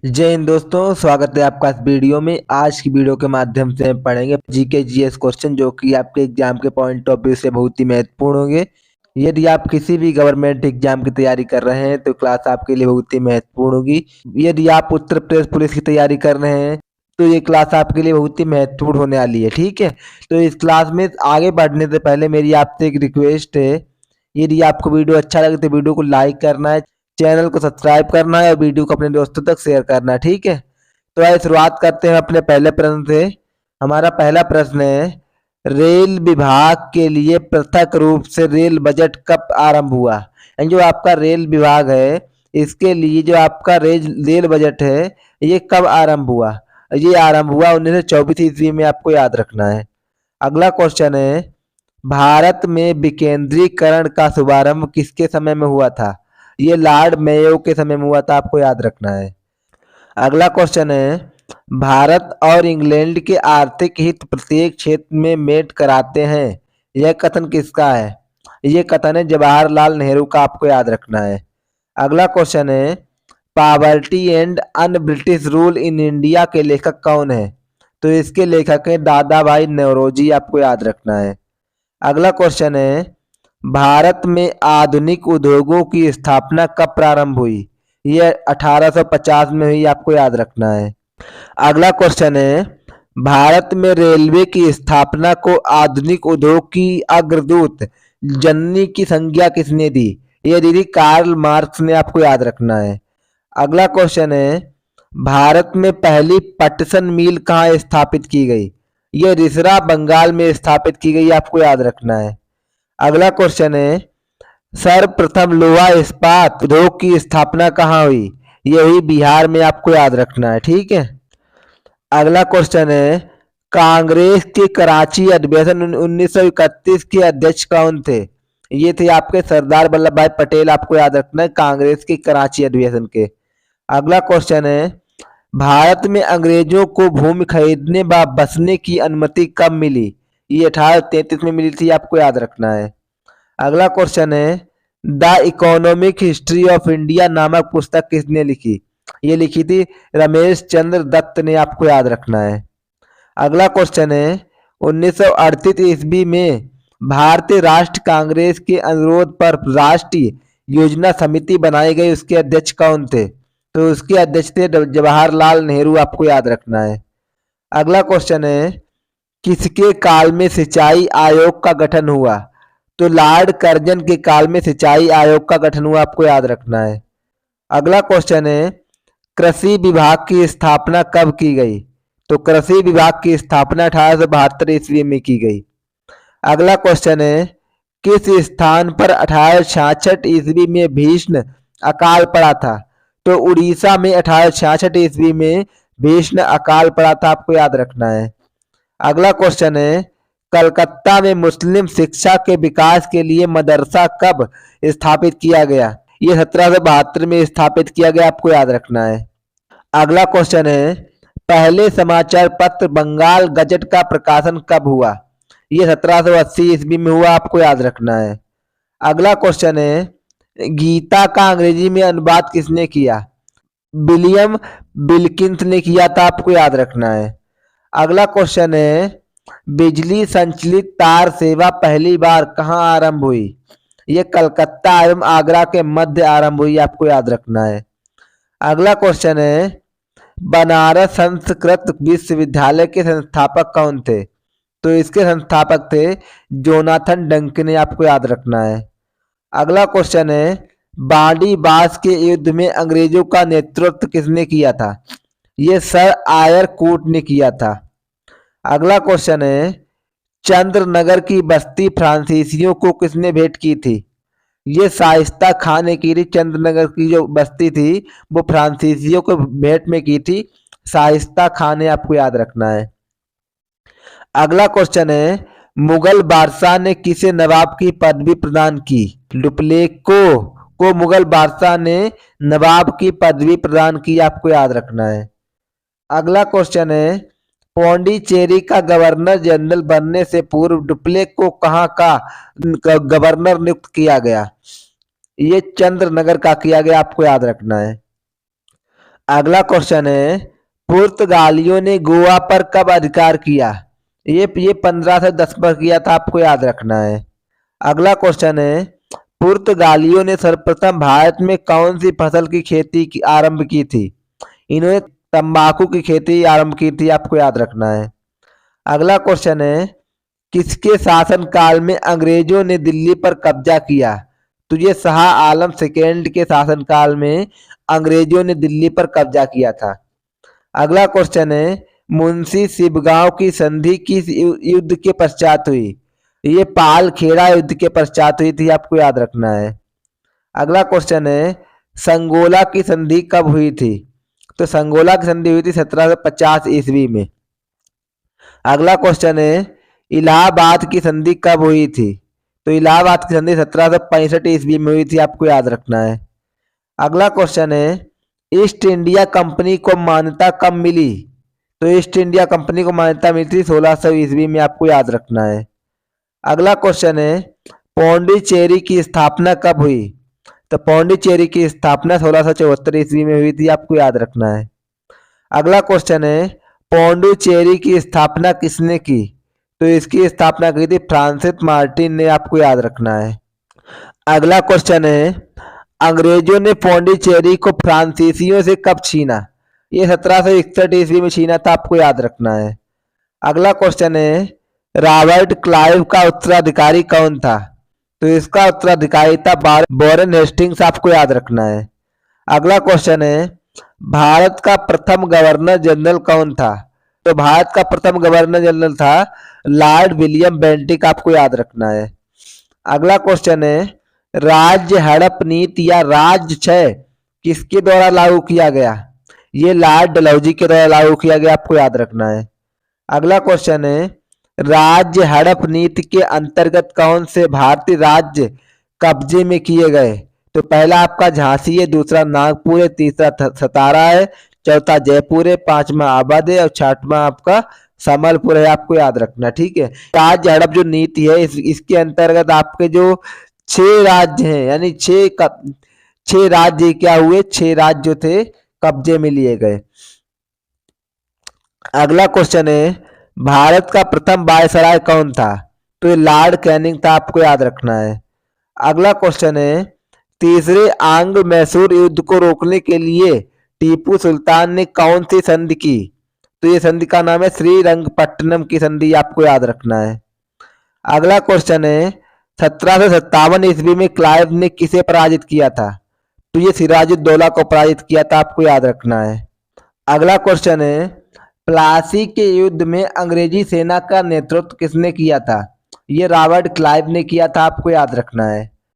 जय हिंद दोस्तों, स्वागत है आपका इस वीडियो में। आज की वीडियो के माध्यम से हम पढ़ेंगे जीके जीएस क्वेश्चन जो कि आपके एग्जाम के पॉइंट ऑफ व्यू से बहुत ही महत्वपूर्ण होंगे। यदि आप किसी भी गवर्नमेंट एग्जाम की तैयारी कर रहे हैं तो क्लास आपके लिए बहुत ही महत्वपूर्ण होगी। यदि आप उत्तर प्रदेश पुलिस की तैयारी कर रहे हैं तो ये क्लास आपके लिए बहुत ही महत्वपूर्ण होने वाली है। ठीक है, तो इस क्लास में आगे बढ़ने से पहले मेरी आपसे एक रिक्वेस्ट है, यदि आपको वीडियो अच्छा लगे तो वीडियो को लाइक करना है, चैनल को सब्सक्राइब करना है और वीडियो को अपने दोस्तों तक शेयर करना है। ठीक है, तो आइए शुरुआत करते हैं अपने पहले प्रश्न से। हमारा पहला प्रश्न है, रेल विभाग के लिए पृथक रूप से रेल बजट कब आरंभ हुआ? यानी जो आपका रेल विभाग है इसके लिए जो आपका रेल बजट है ये कब आरंभ हुआ? ये आरंभ हुआ 1924 ईस्वी में, आपको याद रखना है। अगला क्वेश्चन है, भारत में विकेंद्रीकरण का शुभारंभ किसके समय में हुआ था? ये लॉर्ड मेयो के समय में हुआ था, आपको याद रखना है। अगला क्वेश्चन है, भारत और इंग्लैंड के आर्थिक हित प्रत्येक क्षेत्र में मेट कराते हैं, यह कथन किसका है? ये कथन है जवाहरलाल नेहरू का, आपको याद रखना है। अगला क्वेश्चन है, poverty and un British rule in India के लेखक कौन है? तो इसके लेखक हैं दादा भाई नौरोजी, आपको याद रखना है। अगला क्वेश्चन है, भारत में आधुनिक उद्योगों की स्थापना कब प्रारंभ हुई? यह 1850 में हुई, आपको याद रखना है। अगला क्वेश्चन है, भारत में रेलवे की स्थापना को आधुनिक उद्योग की अग्रदूत जननी की संज्ञा किसने दी? यह दी थी कार्ल मार्क्स ने, आपको याद रखना है। अगला क्वेश्चन है, भारत में पहली पटसन मिल कहाँ स्थापित की गई? यह रिसरा बंगाल में स्थापित की गई, आपको याद रखना है। अगला क्वेश्चन है, सर्वप्रथम लोहा इस्पात उद्योग की स्थापना कहाँ हुई? ये हुई बिहार में, आपको याद रखना है। ठीक है, अगला क्वेश्चन है, कांग्रेस के कराची अधिवेशन 1931 के अध्यक्ष कौन थे? ये थे आपके सरदार वल्लभ भाई पटेल, आपको याद रखना है, कांग्रेस के कराची अधिवेशन के। अगला क्वेश्चन है, भारत में अंग्रेजों को भूमि खरीदने व बसने की अनुमति कब मिली? ये 1833 में मिली थी, आपको याद रखना है। अगला क्वेश्चन है, the economic history of India नामक पुस्तक किसने लिखी? ये लिखी थी रमेश चंद्र दत्त ने, आपको याद रखना है। अगला क्वेश्चन है, 1938 ईस्वी में भारतीय राष्ट्र कांग्रेस के अनुरोध पर राष्ट्रीय योजना समिति बनाई गई, उसके अध्यक्ष कौन थे? तो उसके अध्यक्ष थे जवाहरलाल नेहरू, आपको याद रखना है। अगला क्वेश्चन है, किसके काल में सिंचाई आयोग का गठन हुआ? तो लॉर्ड कर्जन के काल में सिंचाई आयोग का गठन हुआ, आपको याद रखना है। अगला क्वेश्चन है, कृषि विभाग की स्थापना कब की गई? तो कृषि विभाग की स्थापना 1872 ईस्वी में की गई। अगला क्वेश्चन है, किस स्थान पर 1866 ईस्वी में भीषण अकाल पड़ा था? तो उड़ीसा में 1866 ईस्वी में भीषण अकाल पड़ा था, आपको याद रखना है। अगला क्वेश्चन है, कलकत्ता में मुस्लिम शिक्षा के विकास के लिए मदरसा कब स्थापित किया गया? ये 1772 में स्थापित किया गया, आपको याद रखना है। अगला क्वेश्चन है, पहले समाचार पत्र बंगाल गजट का प्रकाशन कब हुआ? ये 1780 ईस्वी में हुआ, आपको याद रखना है। अगला क्वेश्चन है, गीता का अंग्रेजी में अनुवाद किसने किया? विलियम विल्किंस ने किया था, आपको याद रखना है। अगला क्वेश्चन है, बिजली संचालित तार सेवा पहली बार कहाँ आरंभ हुई? ये कलकत्ता एवं आगरा के मध्य आरंभ हुई, आपको याद रखना है। अगला क्वेश्चन है, बनारस संस्कृत विश्वविद्यालय के संस्थापक कौन थे? तो इसके संस्थापक थे जोनाथन डंकिन, आपको याद रखना है। अगला क्वेश्चन है, बांडी बास के युद्ध में अंग्रेजों का नेतृत्व किसने किया था? ये सर आयर कूट ने किया था। अगला क्वेश्चन है, चंद्रनगर की बस्ती फ्रांसीसियों को किसने भेंट की थी? ये शाइस्ता खान ने की थी। चंद्रनगर की जो बस्ती थी वो फ्रांसीसियों को भेंट में की थी शाइस्ता खान ने, आपको याद रखना है। अगला क्वेश्चन है, मुगल बादशाह ने किसे नवाब की पदवी प्रदान की? डुप्लेको को मुगल बादशाह ने नवाब की पदवी प्रदान की, आपको याद रखना है। अगला क्वेश्चन है, पौंडीचेरी का गवर्नर जनरल बनने से पूर्व डुप्लेक को कहाँ का गवर्नर नियुक्त किया गया? ये चंद्रनगर का किया गया, आपको याद रखना है। अगला क्वेश्चन है, पुर्तगालियों ने गोवा पर कब अधिकार किया? ये 1510 पर किया था, आपको याद रखना है। अगला क्वेश्चन है, पुर्तगालियों ने सर्वप्रथम भारत में कौन सी फसल की खेती आरंभ की थी? इन्होंने तंबाकू की खेती आरंभ की थी, आपको याद रखना है। अगला क्वेश्चन है, किसके शासन काल में अंग्रेजों ने दिल्ली पर कब्जा किया? तो ये शाह आलम सेकेंड के शासन काल में अंग्रेजों ने दिल्ली पर कब्जा किया था। अगला क्वेश्चन है, मुंशी सिबगांव की संधि किस युद्ध के पश्चात हुई? ये पाल खेड़ा युद्ध के पश्चात हुई थी, आपको याद रखना है। अगला क्वेश्चन है, संगोला की संधि कब हुई थी? तो संगोला की संधि हुई थी 1750 ईस्वी में। अगला क्वेश्चन है, इलाहाबाद की संधि कब हुई थी? तो इलाहाबाद की संधि 1765 ईस्वी में हुई थी, आपको याद रखना है। अगला क्वेश्चन है, ईस्ट इंडिया कंपनी को मान्यता कब मिली? तो ईस्ट इंडिया कंपनी को मान्यता मिली थी 1600 ईस्वी में, आपको याद रखना है। अगला क्वेश्चन है, पौंडीचेरी की स्थापना कब हुई? तो पौंडीचेरी की स्थापना 1674 ईस्वी में हुई थी, आपको याद रखना है। अगला क्वेश्चन है, पौंडीचेरी की स्थापना किसने की? तो इसकी स्थापना की थी फ्रांसिस मार्टिन ने, आपको याद रखना है। अगला क्वेश्चन है, अंग्रेजों ने पौंडीचेरी को फ्रांसीसियों से कब छीना? ये 1761 ईस्वी में छीना था, आपको याद रखना है। अगला क्वेश्चन है, रॉबर्ट क्लाइव का उत्तराधिकारी कौन था? तो इसका उत्तराधिकारी था वॉरेन हेस्टिंग्स, आपको याद रखना है। अगला क्वेश्चन है, भारत का प्रथम गवर्नर जनरल कौन था? तो भारत का प्रथम गवर्नर जनरल था लॉर्ड विलियम बेंटिक, आपको याद रखना है। अगला क्वेश्चन है, राज्य हड़प नीति या राज्य क्षय किसके द्वारा लागू किया गया? ये लॉर्ड डलहौजी के द्वारा लागू किया गया, आपको याद रखना है। अगला क्वेश्चन है, राज्य हड़प नीति के अंतर्गत कौन से भारतीय राज्य कब्जे में किए गए? तो पहला आपका झांसी है, दूसरा नागपुर है, तीसरा सतारा है, चौथा जयपुर है, पांचवा अवध है और छठवां आपका संबलपुर है, आपको याद रखना। ठीक है, राज्य हड़प जो नीति है इसके अंतर्गत आपके जो 6 राज्य हैं, यानी 6 राज्य क्या हुए, 6 राज्य जो थे कब्जे में लिए गए। अगला क्वेश्चन है, भारत का प्रथम वायसराय कौन था? तो ये लॉर्ड कैनिंग था, आपको याद रखना है। अगला क्वेश्चन है, तीसरे आंग्ल मैसूर युद्ध को रोकने के लिए टीपू सुल्तान ने कौन सी संधि की? तो ये संधि का नाम है श्रीरंगपट्टनम की संधि, आपको याद रखना है। अगला क्वेश्चन है, 1757 ईस्वी में क्लाइव ने किसे पराजित किया था? तो ये सिराजुद्दौला को पराजित किया था, आपको याद रखना है। अगला क्वेश्चन है, प्लासी के युद्ध में अंग्रेजी सेना का नेतृत्व किसने किया था? ये रॉबर्ट क्लाइव ने किया था, आपको याद रखना है।